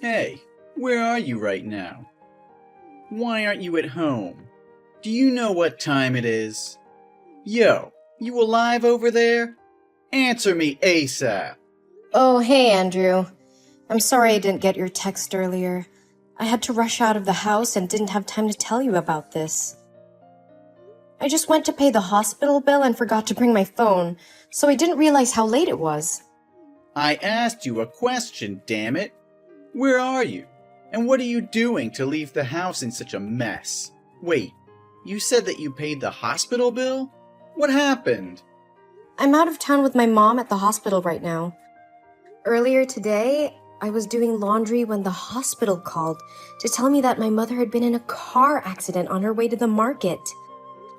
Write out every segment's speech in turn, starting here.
Hey, where are you right now? Why aren't you at home? Do you know what time it is? Yo, you alive over there? Answer me ASAP. Oh, hey, Andrew. I'm sorry I didn't get your text earlier. I had to rush out of the house and didn't have time to tell you about this. I just went to pay the hospital bill and forgot to bring my phone, so I didn't realize how late it was. I asked you a question, damn it. Where are you? And what are you doing to leave the house in such a mess? Wait, you said that you paid the hospital bill? What happened? I'm out of town with my mom at the hospital right now. Earlier today, I was doing laundry when the hospital called to tell me that my mother had been in a car accident on her way to the market.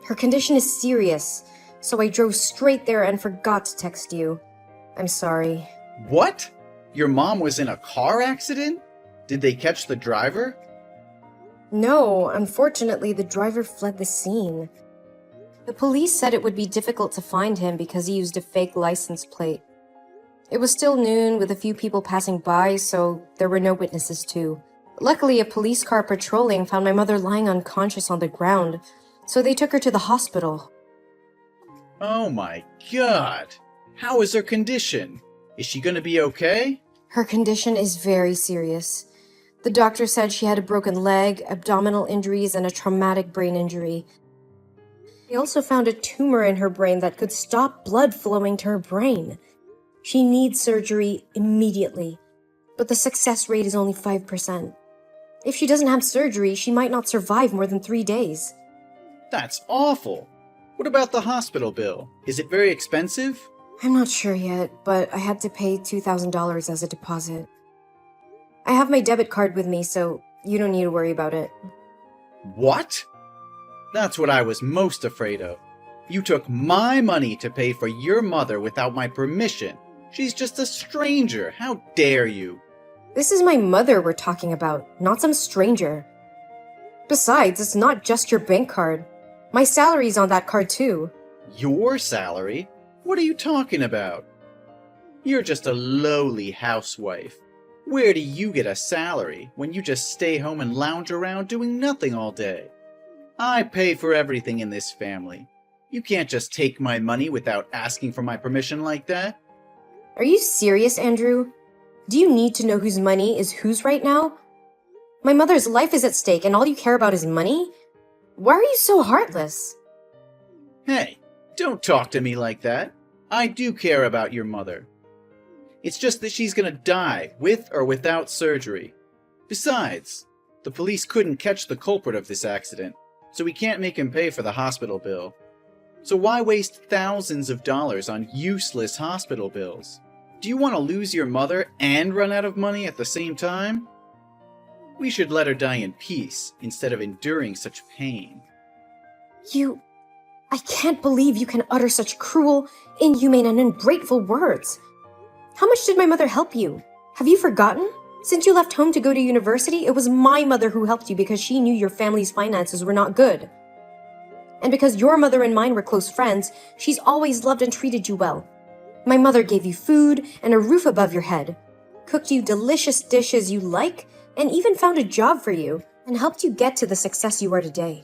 Her condition is serious, so I drove straight there and forgot to text you. I'm sorry. What? Your mom was in a car accident? Did they catch the driver? No, unfortunately, the driver fled the scene. The police said it would be difficult to find him because he used a fake license plate. It was still noon with a few people passing by, so there were no witnesses too. Luckily, a police car patrolling found my mother lying unconscious on the ground, so they took her to the hospital. Oh my god. How is her condition? Is she gonna be okay? Her condition is very serious. The doctor said she had a broken leg, abdominal injuries, and a traumatic brain injury. They also found a tumor in her brain that could stop blood flowing to her brain. She needs surgery immediately, but the success rate is only 5%. If she doesn't have surgery, she might not survive more than 3 days. That's awful. What about the hospital bill? Is it very expensive? I'm not sure yet, but I had to pay $2,000 as a deposit. I have my debit card with me, so you don't need to worry about it. What? That's what I was most afraid of. You took my money to pay for your mother without my permission. She's just a stranger. How dare you? This is my mother we're talking about, not some stranger. Besides, it's not just your bank card. My salary's on that card too. Your salary? What are you talking about? You're just a lowly housewife. Where do you get a salary when you just stay home and lounge around doing nothing all day? I pay for everything in this family. You can't just take my money without asking for my permission like that. Are you serious, Andrew? Do you need to know whose money is whose right now? My mother's life is at stake and all you care about is money? Why are you so heartless? Hey, don't talk to me like that. I do care about your mother. It's just that she's gonna die, with or without surgery. Besides, the police couldn't catch the culprit of this accident, so we can't make him pay for the hospital bill. So why waste thousands of dollars on useless hospital bills? Do you want to lose your mother and run out of money at the same time? We should let her die in peace instead of enduring such pain. I can't believe you can utter such cruel, inhumane, and ungrateful words. How much did my mother help you? Have you forgotten? Since you left home to go to university, it was my mother who helped you because she knew your family's finances were not good. And because your mother and mine were close friends, she's always loved and treated you well. My mother gave you food and a roof above your head, cooked you delicious dishes you like, and even found a job for you, and helped you get to the success you are today.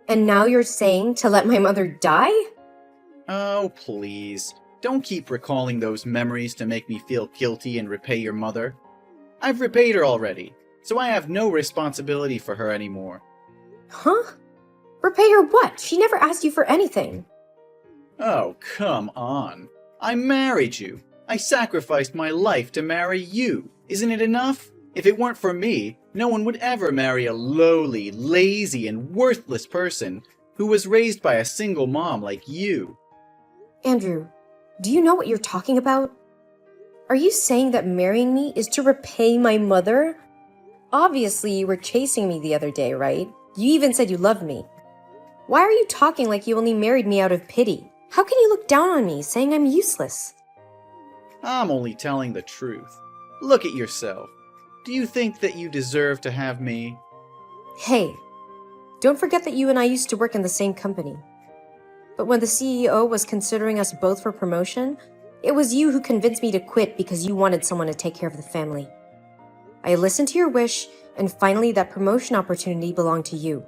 And now you're saying to let my mother die? Oh, please. Don't keep recalling those memories to make me feel guilty and repay your mother. I've repaid her already, so I have no responsibility for her anymore. Huh? Repay her what? She never asked you for anything. Oh, come on. I married you. I sacrificed my life to marry you. Isn't it enough? If it weren't for me, no one would ever marry a lowly, lazy, and worthless person who was raised by a single mom like you. Andrew, do you know what you're talking about? Are you saying that marrying me is to repay my mother? Obviously, you were chasing me the other day, right? You even said you loved me. Why are you talking like you only married me out of pity? How can you look down on me, saying I'm useless? I'm only telling the truth. Look at yourself. Do you think that you deserve to have me? Hey, don't forget that you and I used to work in the same company. But when the CEO was considering us both for promotion, it was you who convinced me to quit because you wanted someone to take care of the family. I listened to your wish, and finally that promotion opportunity belonged to you.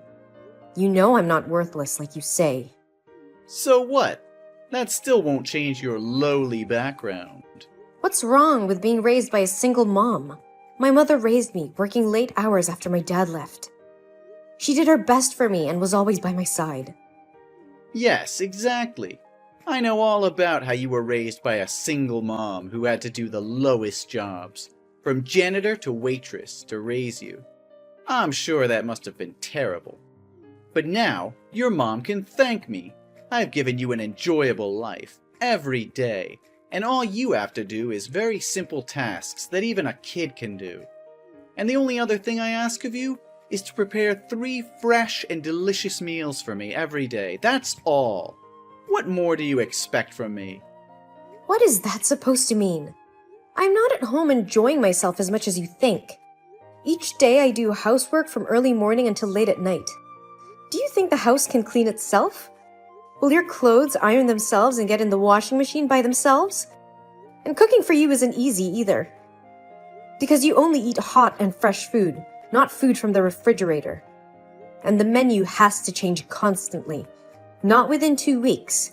You know I'm not worthless like you say. So what? That still won't change your lowly background. What's wrong with being raised by a single mom? My mother raised me, working late hours after my dad left. She did her best for me and was always by my side. Yes, exactly. I know all about how you were raised by a single mom who had to do the lowest jobs, from janitor to waitress, to raise you. I'm sure that must have been terrible. But now, your mom can thank me. I've given you an enjoyable life, every day, and all you have to do is very simple tasks that even a kid can do. And the only other thing I ask of you is to prepare 3 fresh and delicious meals for me every day. That's all. What more do you expect from me? What is that supposed to mean? I'm not at home enjoying myself as much as you think. Each day I do housework from early morning until late at night. Do you think the house can clean itself? Will your clothes iron themselves and get in the washing machine by themselves? And cooking for you isn't easy either. Because you only eat hot and fresh food, not food from the refrigerator. And the menu has to change constantly, not within 2 weeks.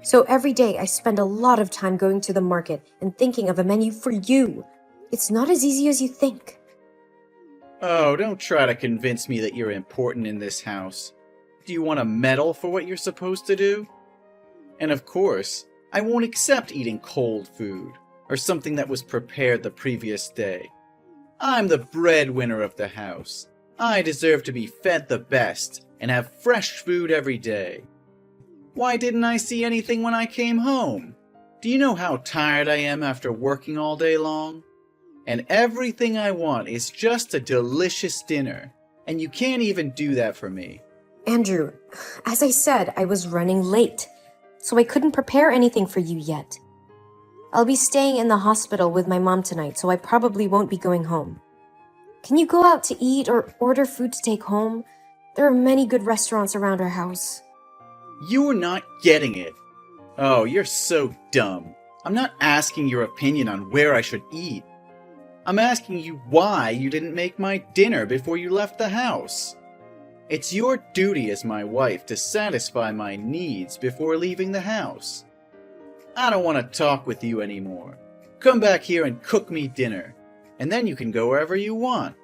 So every day I spend a lot of time going to the market and thinking of a menu for you. It's not as easy as you think. Oh, don't try to convince me that you're important in this house. Do you want a medal for what you're supposed to do? And of course, I won't accept eating cold food, or something that was prepared the previous day. I'm the breadwinner of the house. I deserve to be fed the best and have fresh food every day. Why didn't I see anything when I came home? Do you know how tired I am after working all day long? And everything I want is just a delicious dinner, and you can't even do that for me. Andrew, as I said, I was running late, so I couldn't prepare anything for you yet. I'll be staying in the hospital with my mom tonight, so I probably won't be going home. Can you go out to eat or order food to take home? There are many good restaurants around our house. You're not getting it. Oh, you're so dumb. I'm not asking your opinion on where I should eat. I'm asking you why you didn't make my dinner before you left the house. It's your duty as my wife to satisfy my needs before leaving the house. I don't want to talk with you anymore. Come back here and cook me dinner, and then you can go wherever you want.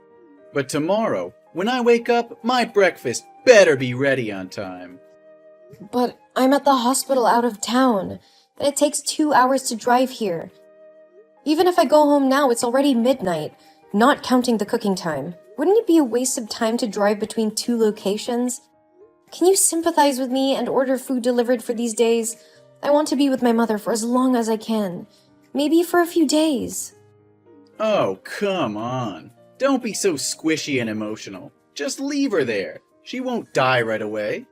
But tomorrow, when I wake up, my breakfast better be ready on time. But I'm at the hospital out of town, and it takes 2 hours to drive here. Even if I go home now, it's already midnight, not counting the cooking time. Wouldn't it be a waste of time to drive between 2 locations? Can you sympathize with me and order food delivered for these days? I want to be with my mother for as long as I can. Maybe for a few days. Oh, come on. Don't be so squishy and emotional. Just leave her there. She won't die right away.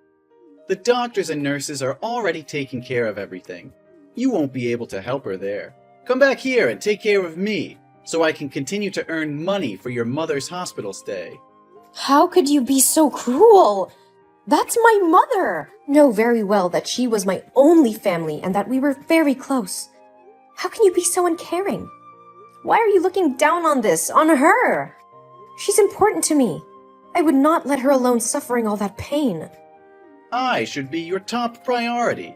The doctors and nurses are already taking care of everything. You won't be able to help her there. Come back here and take care of me, so I can continue to earn money for your mother's hospital stay. How could you be so cruel? That's my mother! Know very well that she was my only family and that we were very close. How can you be so uncaring? Why are you looking down on this, on her? She's important to me. I would not let her alone suffering all that pain. I should be your top priority.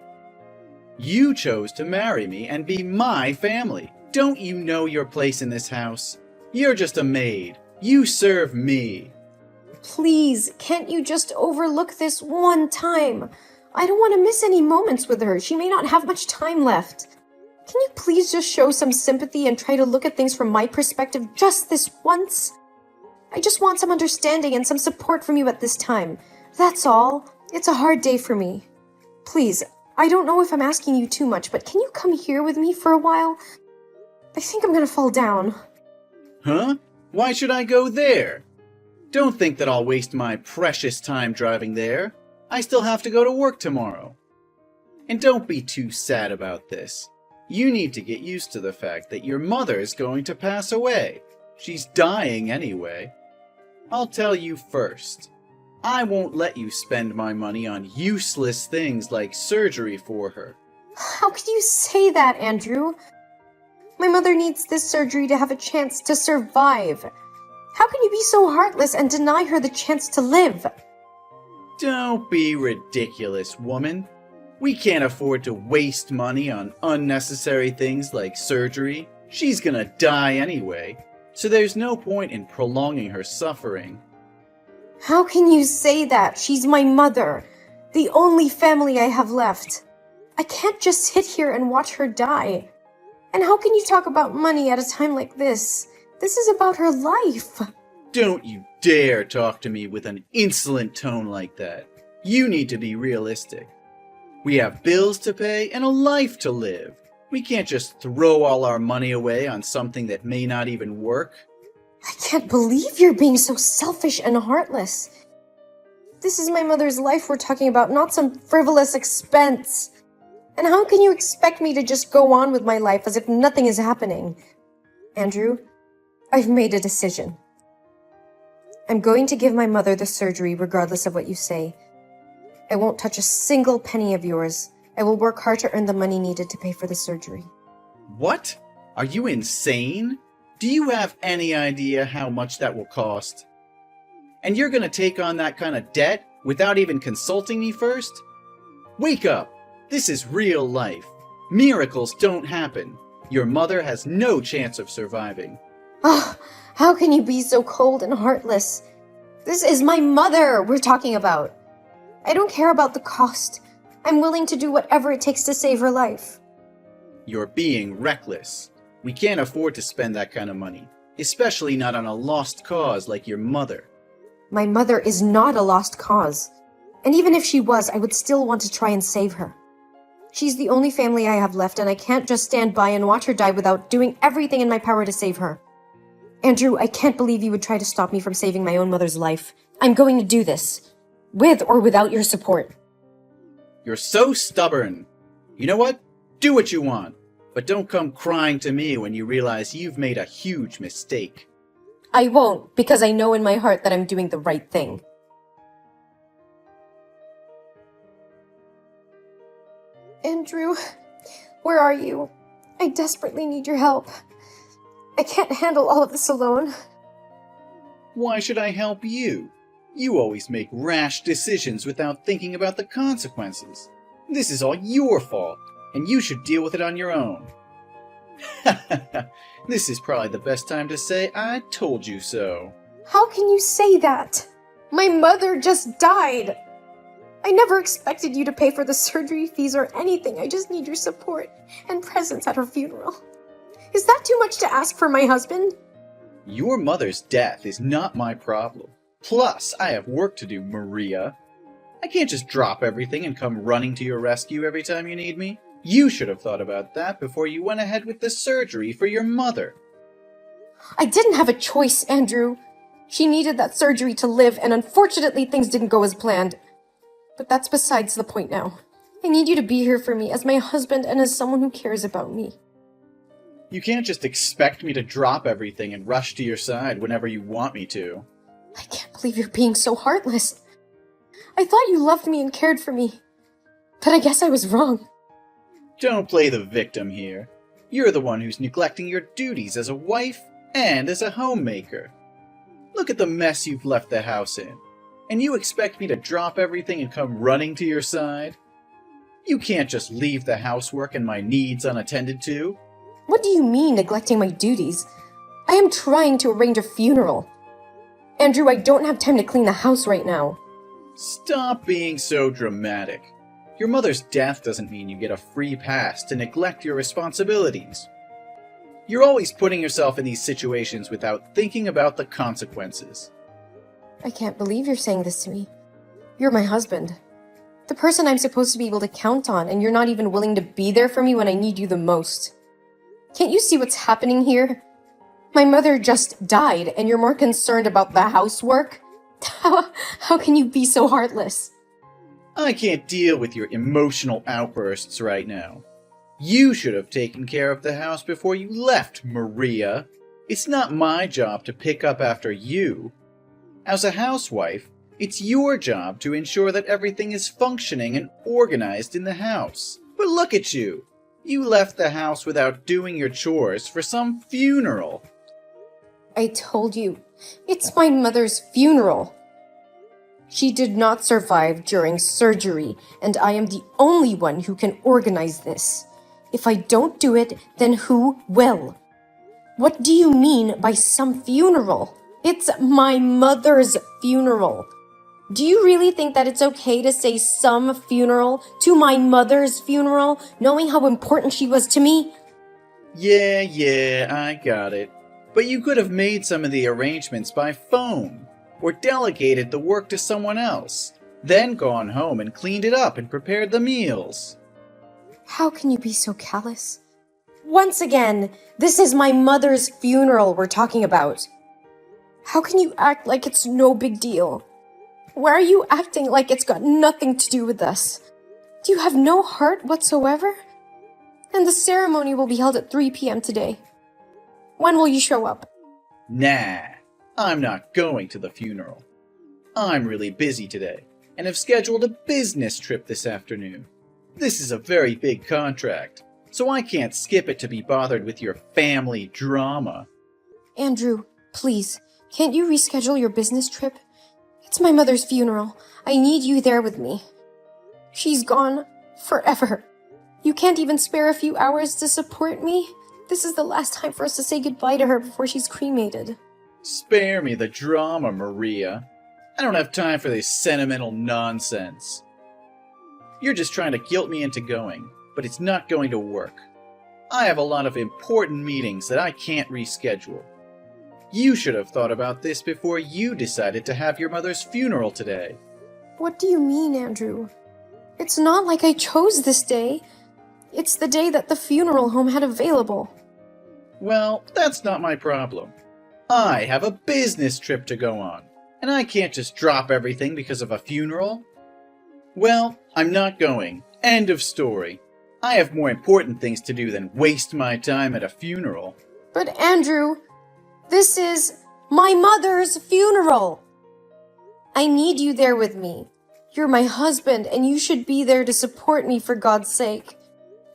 You chose to marry me and be my family. Don't you know your place in this house? You're just a maid. You serve me. Please, can't you just overlook this one time? I don't want to miss any moments with her. She may not have much time left. Can you please just show some sympathy and try to look at things from my perspective just this once? I just want some understanding and some support from you at this time. That's all. It's a hard day for me. Please, I don't know if I'm asking you too much, but can you come here with me for a while? I think I'm gonna fall down. Huh? Why should I go there? Don't think that I'll waste my precious time driving there. I still have to go to work tomorrow. And don't be too sad about this. You need to get used to the fact that your mother is going to pass away. She's dying anyway. I'll tell you first. I won't let you spend my money on useless things like surgery for her. How could you say that, Andrew? My mother needs this surgery to have a chance to survive. How can you be so heartless and deny her the chance to live? Don't be ridiculous, woman. We can't afford to waste money on unnecessary things like surgery. She's gonna die anyway, so there's no point in prolonging her suffering. How can you say that? She's my mother, the only family I have left. I can't just sit here and watch her die. And how can you talk about money at a time like this? This is about her life. Don't you dare talk to me with an insolent tone like that. You need to be realistic. We have bills to pay and a life to live. We can't just throw all our money away on something that may not even work. I can't believe you're being so selfish and heartless. This is my mother's life we're talking about, not some frivolous expense. And how can you expect me to just go on with my life as if nothing is happening? Andrew, I've made a decision. I'm going to give my mother the surgery regardless of what you say. I won't touch a single penny of yours. I will work hard to earn the money needed to pay for the surgery. What? Are you insane? Do you have any idea how much that will cost? And you're gonna take on that kind of debt without even consulting me first? Wake up! This is real life. Miracles don't happen. Your mother has no chance of surviving. Ah, how can you be so cold and heartless? This is my mother we're talking about. I don't care about the cost. I'm willing to do whatever it takes to save her life. You're being reckless. We can't afford to spend that kind of money, especially not on a lost cause like your mother. My mother is not a lost cause. And even if she was, I would still want to try and save her. She's the only family I have left, and I can't just stand by and watch her die without doing everything in my power to save her. Andrew, I can't believe you would try to stop me from saving my own mother's life. I'm going to do this, with or without your support. You're so stubborn. You know what? Do what you want, but don't come crying to me when you realize you've made a huge mistake. I won't, because I know in my heart that I'm doing the right thing. Andrew, where are you? I desperately need your help. I can't handle all of this alone. Why should I help you? You always make rash decisions without thinking about the consequences. This is all your fault, and you should deal with it on your own. This is probably the best time to say I told you so. How can you say that? My mother just died. I never expected you to pay for the surgery fees or anything. I just need your support and presence at her funeral. Is that too much to ask for my husband? Your mother's death is not my problem. Plus, I have work to do, Maria. I can't just drop everything and come running to your rescue every time you need me. You should have thought about that before you went ahead with the surgery for your mother. I didn't have a choice, Andrew. She needed that surgery to live, and unfortunately things didn't go as planned. But that's besides the point now. I need you to be here for me as my husband and as someone who cares about me. You can't just expect me to drop everything and rush to your side whenever you want me to. I can't believe you're being so heartless. I thought you loved me and cared for me. But I guess I was wrong. Don't play the victim here. You're the one who's neglecting your duties as a wife and as a homemaker. Look at the mess you've left the house in. And you expect me to drop everything and come running to your side? You can't just leave the housework and my needs unattended to. What do you mean, neglecting my duties? I am trying to arrange a funeral. Andrew, I don't have time to clean the house right now. Stop being so dramatic. Your mother's death doesn't mean you get a free pass to neglect your responsibilities. You're always putting yourself in these situations without thinking about the consequences. I can't believe you're saying this to me. You're my husband. The person I'm supposed to be able to count on, and you're not even willing to be there for me when I need you the most. Can't you see what's happening here? My mother just died, and you're more concerned about the housework? How can you be so heartless? I can't deal with your emotional outbursts right now. You should have taken care of the house before you left, Maria. It's not my job to pick up after you. As a housewife, it's your job to ensure that everything is functioning and organized in the house. But look at you! You left the house without doing your chores for some funeral. I told you, it's my mother's funeral. She did not survive during surgery, and I am the only one who can organize this. If I don't do it, then who will? What do you mean by some funeral? It's my mother's funeral. Do you really think that it's okay to say some funeral to my mother's funeral, knowing how important she was to me? Yeah, I got it. But you could have made some of the arrangements by phone, or delegated the work to someone else, then gone home and cleaned it up and prepared the meals. How can you be so callous? Once again, this is my mother's funeral we're talking about. How can you act like it's no big deal? Why are you acting like it's got nothing to do with us? Do you have no heart whatsoever? And the ceremony will be held at 3 p.m. today. When will you show up? Nah, I'm not going to the funeral. I'm really busy today, and have scheduled a business trip this afternoon. This is a very big contract, so I can't skip it to be bothered with your family drama. Andrew, please, can't you reschedule your business trip? It's my mother's funeral. I need you there with me. She's gone forever. You can't even spare a few hours to support me? This is the last time for us to say goodbye to her before she's cremated. Spare me the drama, Maria. I don't have time for this sentimental nonsense. You're just trying to guilt me into going, but it's not going to work. I have a lot of important meetings that I can't reschedule. You should have thought about this before you decided to have your mother's funeral today. What do you mean, Andrew? It's not like I chose this day. It's the day that the funeral home had available. Well, that's not my problem. I have a business trip to go on, and I can't just drop everything because of a funeral. Well, I'm not going. End of story. I have more important things to do than waste my time at a funeral. But Andrew, this is my mother's funeral. I need you there with me. You're my husband, and you should be there to support me for God's sake.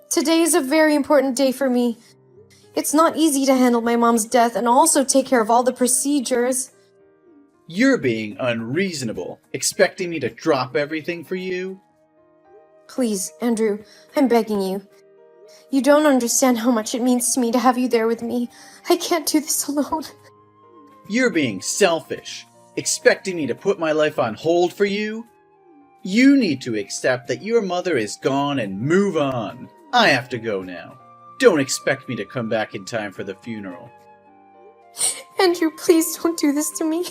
Today is a very important day for me. It's not easy to handle my mom's death and also take care of all the procedures. You're being unreasonable, expecting me to drop everything for you? Please, Andrew, I'm begging you. You don't understand how much it means to me to have you there with me. I can't do this alone. You're being selfish, expecting me to put my life on hold for you? You need to accept that your mother is gone and move on. I have to go now. Don't expect me to come back in time for the funeral. Andrew, please don't do this to me.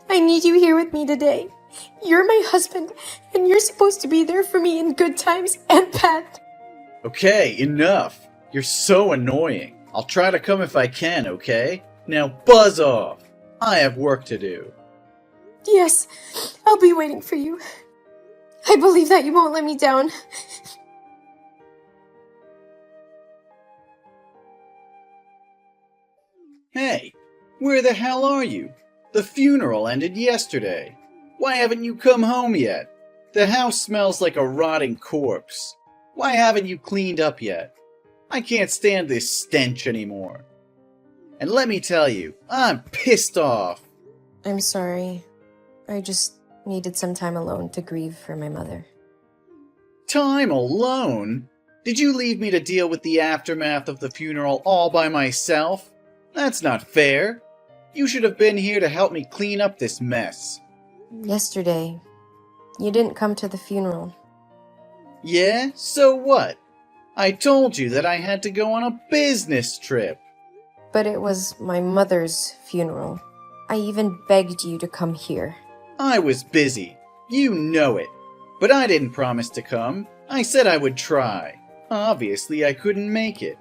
I need you here with me today. You're my husband, and you're supposed to be there for me in good times and bad. Okay, enough. You're so annoying. I'll try to come if I can, okay? Now buzz off. I have work to do. Yes, I'll be waiting for you. I believe that you won't let me down. Hey, where the hell are you? The funeral ended yesterday. Why haven't you come home yet? The house smells like a rotting corpse. Why haven't you cleaned up yet? I can't stand this stench anymore. And let me tell you, I'm pissed off. I'm sorry. I just needed some time alone to grieve for my mother. Time alone? Did you leave me to deal with the aftermath of the funeral all by myself? That's not fair. You should have been here to help me clean up this mess. Yesterday, you didn't come to the funeral. Yeah? So what? I told you that I had to go on a business trip. But it was my mother's funeral. I even begged you to come here. I was busy. You know it. But I didn't promise to come. I said I would try. Obviously, I couldn't make it.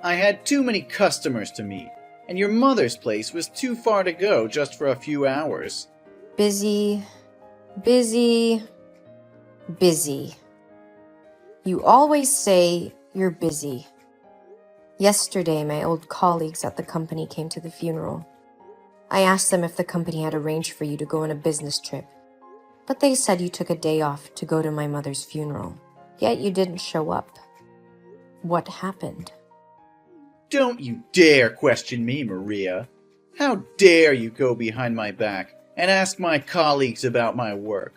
I had too many customers to meet, and your mother's place was too far to go just for a few hours. Busy. You always say you're busy. Yesterday, my old colleagues at the company came to the funeral. I asked them if the company had arranged for you to go on a business trip, but they said you took a day off to go to my mother's funeral, yet you didn't show up. What happened? Don't you dare question me, Maria. How dare you go behind my back and ask my colleagues about my work?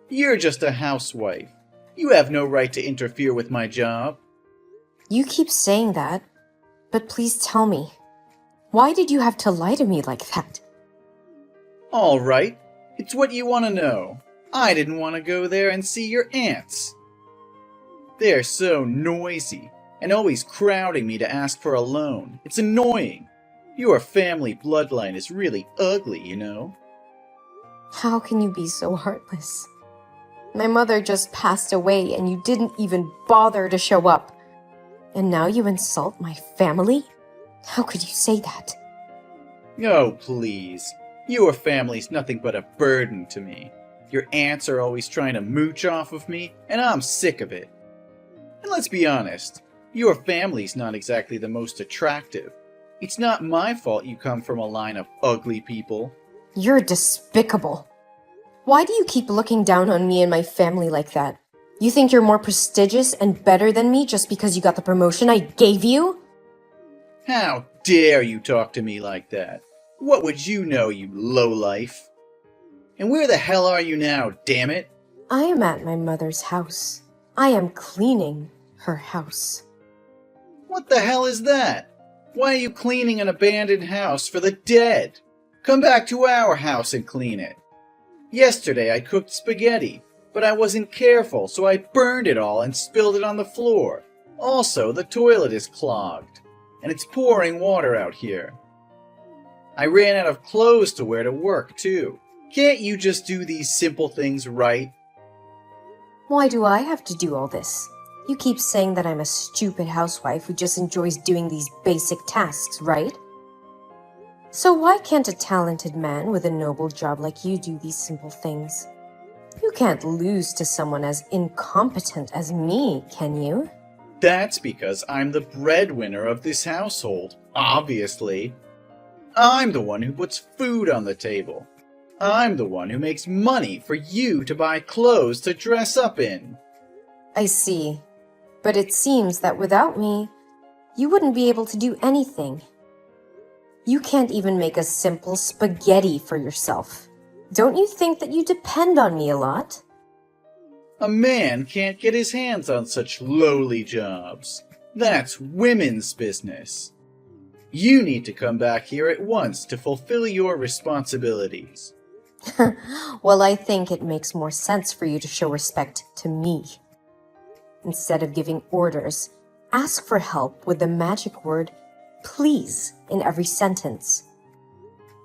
You're just a housewife. You have no right to interfere with my job. You keep saying that, but please tell me, why did you have to lie to me like that? All right, it's what you want to know. I didn't want to go there and see your aunts. They're so noisy and always crowding me to ask for a loan. It's annoying. Your family bloodline is really ugly, you know. How can you be so heartless? My mother just passed away and you didn't even bother to show up. And now you insult my family? How could you say that? Oh, please. Your family's nothing but a burden to me. Your aunts are always trying to mooch off of me, and I'm sick of it. And let's be honest, your family's not exactly the most attractive. It's not my fault you come from a line of ugly people. You're despicable. Why do you keep looking down on me and my family like that? You think you're more prestigious and better than me just because you got the promotion I gave you? How dare you talk to me like that? What would you know, you lowlife? And where the hell are you now, damn it? I am at my mother's house. I am cleaning her house. What the hell is that? Why are you cleaning an abandoned house for the dead? Come back to our house and clean it. Yesterday I cooked spaghetti, but I wasn't careful, so I burned it all and spilled it on the floor. Also, the toilet is clogged, and it's pouring water out here. I ran out of clothes to wear to work, too. Can't you just do these simple things right? Why do I have to do all this? You keep saying that I'm a stupid housewife who just enjoys doing these basic tasks, right? So why can't a talented man with a noble job like you do these simple things? You can't lose to someone as incompetent as me, can you? That's because I'm the breadwinner of this household, obviously. I'm the one who puts food on the table. I'm the one who makes money for you to buy clothes to dress up in. I see. But it seems that without me, you wouldn't be able to do anything. You can't even make a simple spaghetti for yourself. Don't you think that you depend on me a lot? A man can't get his hands on such lowly jobs. That's women's business. You need to come back here at once to fulfill your responsibilities. Well, I think it makes more sense for you to show respect to me. Instead of giving orders, ask for help with the magic word, please, in every sentence.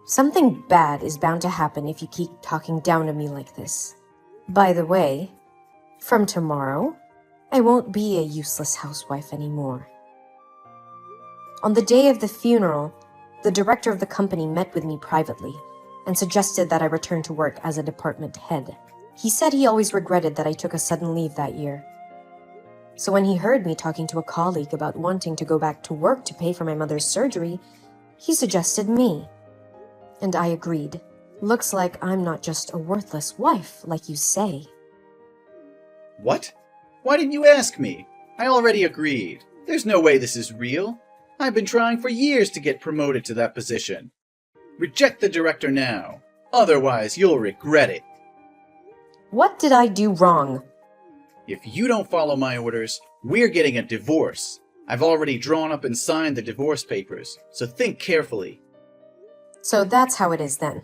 Something bad is bound to happen if you keep talking down to me like this. By the way, from tomorrow, I won't be a useless housewife anymore. On the day of the funeral, the director of the company met with me privately and suggested that I return to work as a department head. He said he always regretted that I took a sudden leave that year. So when he heard me talking to a colleague about wanting to go back to work to pay for my mother's surgery, he suggested me. And I agreed. Looks like I'm not just a worthless wife, like you say. What? Why didn't you ask me? I already agreed. There's no way this is real. I've been trying for years to get promoted to that position. Reject the director now. Otherwise, you'll regret it. What did I do wrong? If you don't follow my orders, we're getting a divorce. I've already drawn up and signed the divorce papers, so think carefully. So that's how it is then.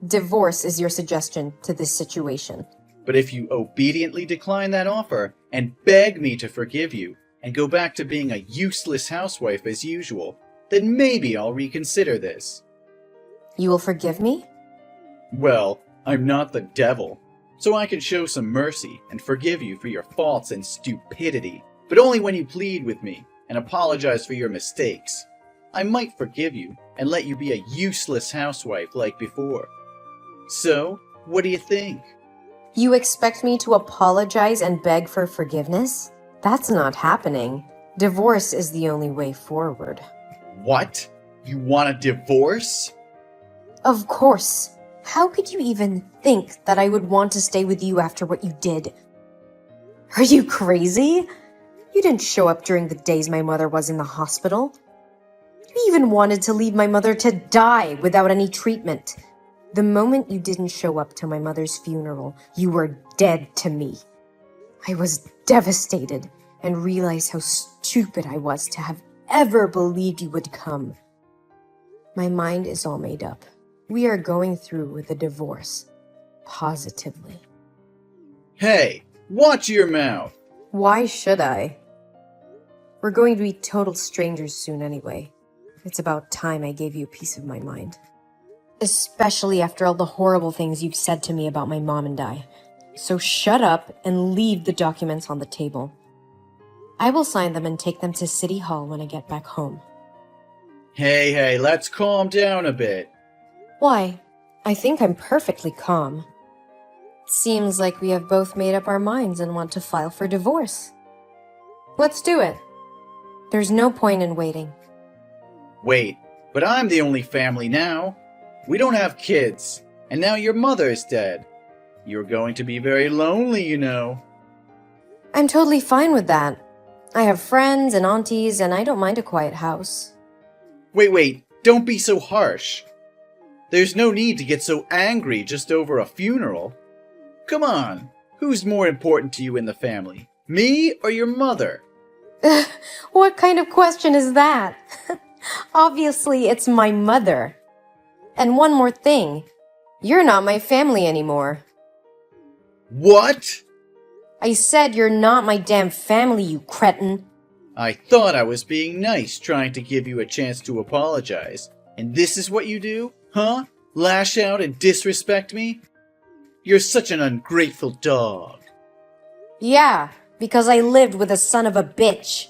Divorce is your suggestion to this situation. But if you obediently decline that offer and beg me to forgive you and go back to being a useless housewife as usual, then maybe I'll reconsider this. You will forgive me? Well, I'm not the devil, so I can show some mercy and forgive you for your faults and stupidity, but only when you plead with me and apologize for your mistakes. I might forgive you and let you be a useless housewife like before. So, what do you think? You expect me to apologize and beg for forgiveness? That's not happening. Divorce is the only way forward. What? You want a divorce? Of course. How could you even think that I would want to stay with you after what you did? Are you crazy? You didn't show up during the days my mother was in the hospital. You even wanted to leave my mother to die without any treatment. The moment you didn't show up to my mother's funeral, you were dead to me. I was devastated and realized how stupid I was to have ever believed you would come. My mind is all made up. We are going through with a divorce. Positively. Hey, watch your mouth! Why should I? We're going to be total strangers soon anyway. It's about time I gave you a piece of my mind. Especially after all the horrible things you've said to me about my mom and I. So shut up and leave the documents on the table. I will sign them and take them to City Hall when I get back home. Hey, let's calm down a bit. Why? I think I'm perfectly calm. Seems like we have both made up our minds and want to file for divorce. Let's do it. There's no point in waiting. Wait, but I'm the only family now. We don't have kids, and now your mother is dead. You're going to be very lonely, you know. I'm totally fine with that. I have friends and aunties, and I don't mind a quiet house. Wait, don't be so harsh. There's no need to get so angry just over a funeral. Come on, who's more important to you in the family? Me or your mother? What kind of question is that? Obviously, it's my mother. And one more thing. You're not my family anymore. What? I said you're not my damn family, you cretin. I thought I was being nice, trying to give you a chance to apologize. And this is what you do? Huh? Lash out and disrespect me? You're such an ungrateful dog. Yeah, because I lived with a son of a bitch.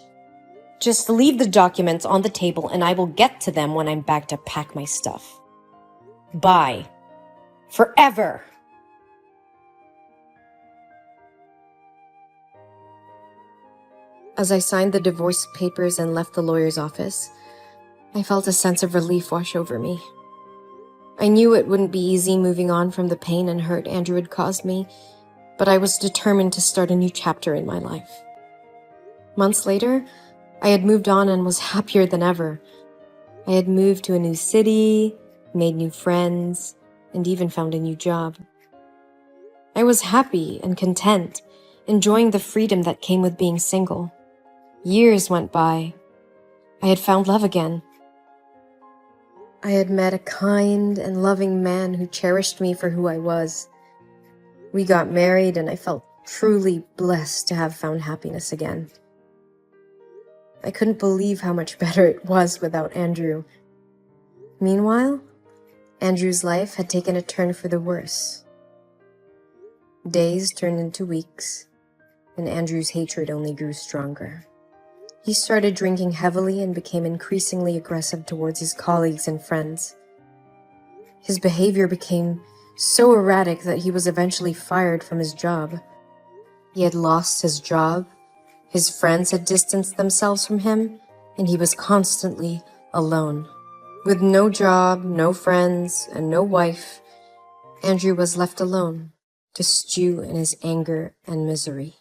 Just leave the documents on the table and I will get to them when I'm back to pack my stuff. Bye. Forever. As I signed the divorce papers and left the lawyer's office, I felt a sense of relief wash over me. I knew it wouldn't be easy moving on from the pain and hurt Andrew had caused me, but I was determined to start a new chapter in my life. Months later, I had moved on and was happier than ever. I had moved to a new city, made new friends, and even found a new job. I was happy and content, enjoying the freedom that came with being single. Years went by. I had found love again. I had met a kind and loving man who cherished me for who I was. We got married and I felt truly blessed to have found happiness again. I couldn't believe how much better it was without Andrew. Meanwhile, Andrew's life had taken a turn for the worse. Days turned into weeks, and Andrew's hatred only grew stronger. He started drinking heavily and became increasingly aggressive towards his colleagues and friends. His behavior became so erratic that he was eventually fired from his job. He had lost his job, his friends had distanced themselves from him, and he was constantly alone. With no job, no friends, and no wife, Andrew was left alone to stew in his anger and misery.